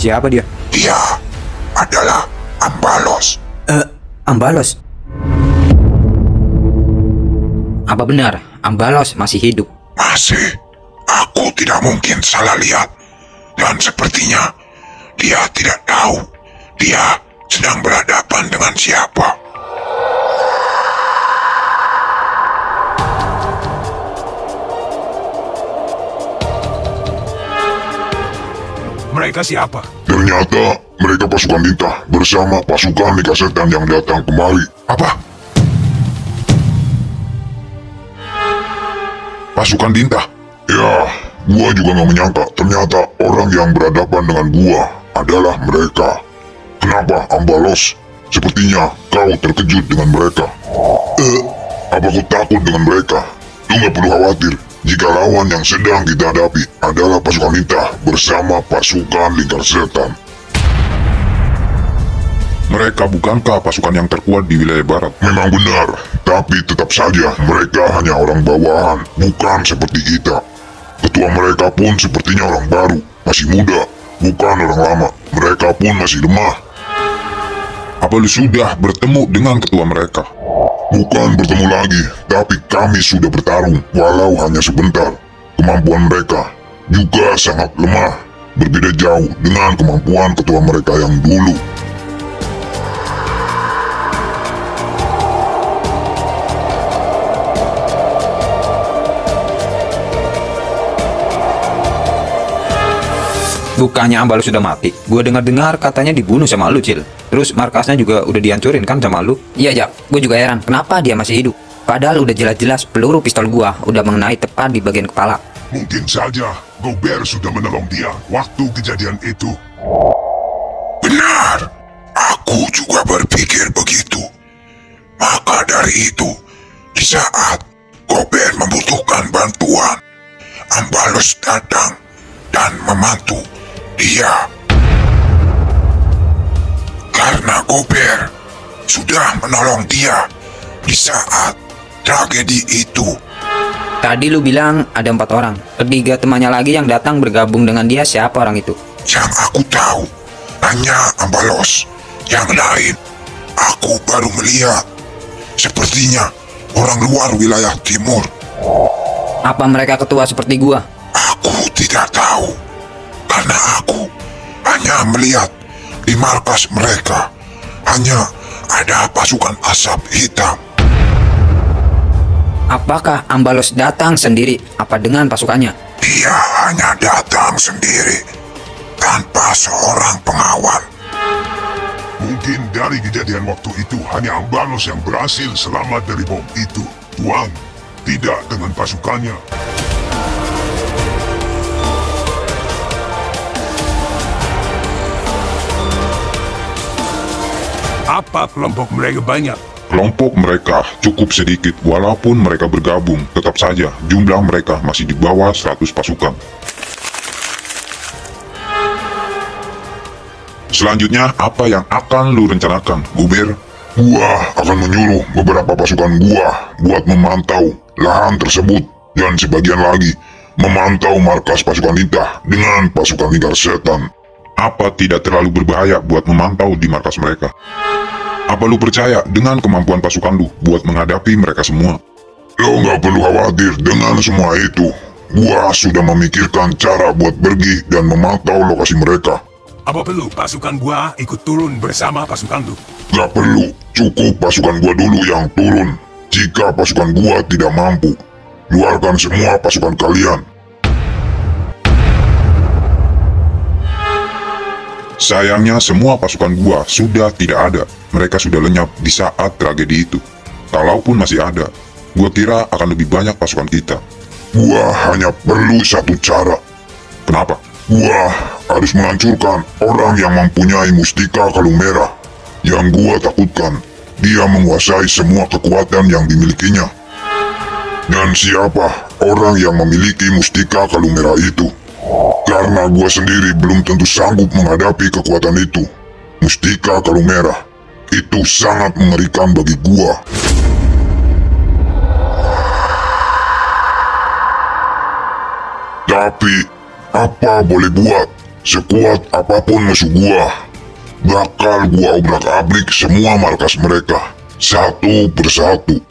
Siapa dia? Dia adalah Ambalos. Ambalos? Apa benar Ambalos masih hidup? Masih. Aku tidak mungkin salah lihat. Dan sepertinya dia tidak tahu dia sedang berhadapan dengan siapa. Mereka siapa? Ternyata mereka pasukan Lintah bersama pasukan Lingkar Setan yang datang kemari. Apa? Pasukan Lintah? Ya, gua juga nggak menyangka ternyata orang yang berhadapan dengan gua adalah mereka. Kenapa, Ambalos? Sepertinya kau terkejut dengan mereka. Apa kau takut dengan mereka? Lu nggak perlu khawatir. Jika lawan yang sedang kita hadapi adalah pasukan Lintah bersama pasukan Lingkar Setan. Mereka bukankah pasukan yang terkuat di wilayah barat? Memang benar, tapi tetap saja mereka hanya orang bawahan, bukan seperti kita. Ketua mereka pun sepertinya orang baru, masih muda, bukan orang lama. Mereka pun masih lemah. Apa lu sudah bertemu dengan ketua mereka? Bukan bertemu lagi, tapi kami sudah bertarung, walau hanya sebentar. Kemampuan mereka juga sangat lemah, berbeda jauh dengan kemampuan ketua mereka yang dulu. Bukannya Ambalos sudah mati? Gue dengar-dengar katanya dibunuh sama lu, Cil. Terus markasnya juga udah dihancurin kan sama lu? Iya, Jak. Gue juga heran kenapa dia masih hidup. Padahal udah jelas-jelas peluru pistol gua udah mengenai tepat di bagian kepala. Mungkin saja Gober sudah menolong dia waktu kejadian itu. Benar, aku juga berpikir begitu. Maka dari itu, di saat Gober membutuhkan bantuan, Ambalos datang dan membantu dia. Karena Gober sudah menolong dia di saat tragedi itu. Tadi lu bilang ada 4 orang. Ketiga temannya lagi yang datang bergabung dengan dia, siapa orang itu? Yang aku tahu hanya Ambalos. Yang lain aku baru melihat. Sepertinya orang luar wilayah timur. Apa mereka ketua seperti gua? Aku tidak tahu. Karena aku hanya melihat di markas mereka hanya ada pasukan asap hitam. Apakah Ambalos datang sendiri apa dengan pasukannya? Dia hanya datang sendiri tanpa seorang pengawal. Mungkin dari kejadian waktu itu hanya Ambalos yang berhasil selamat dari bom itu, Tuan. Tidak dengan pasukannya. Apa kelompok mereka banyak? Kelompok mereka cukup sedikit, walaupun mereka bergabung, tetap saja jumlah mereka masih di bawah 100 pasukan. Selanjutnya, apa yang akan lu rencanakan, Gober? Gua akan menyuruh beberapa pasukan gua buat memantau lahan tersebut, dan sebagian lagi memantau markas pasukan Lintah dengan pasukan Lingkar Setan. Apa tidak terlalu berbahaya buat memantau di markas mereka? Apa lu percaya dengan kemampuan pasukan lu buat menghadapi mereka semua? Lo nggak perlu khawatir dengan semua itu. Gua sudah memikirkan cara buat pergi dan memantau lokasi mereka. Apa perlu pasukan gua ikut turun bersama pasukan lu? Nggak perlu, cukup pasukan gua dulu yang turun. Jika pasukan gua tidak mampu, keluarkan semua pasukan kalian. Sayangnya semua pasukan gua sudah tidak ada. Mereka sudah lenyap di saat tragedi itu. Kalaupun masih ada, gua kira akan lebih banyak pasukan kita. Gua hanya perlu satu cara. Kenapa? Gua harus menghancurkan orang yang mempunyai mustika kalung merah. Yang gua takutkan, dia menguasai semua kekuatan yang dimilikinya. Dan siapa orang yang memiliki mustika kalung merah itu? Karena gua sendiri belum tentu sanggup menghadapi kekuatan itu. Mustika kalung merah itu sangat mengerikan bagi gua. Tapi apa boleh buat, Sekuat apapun musuh gua, bakal gua obrak-abrik semua markas mereka, satu persatu.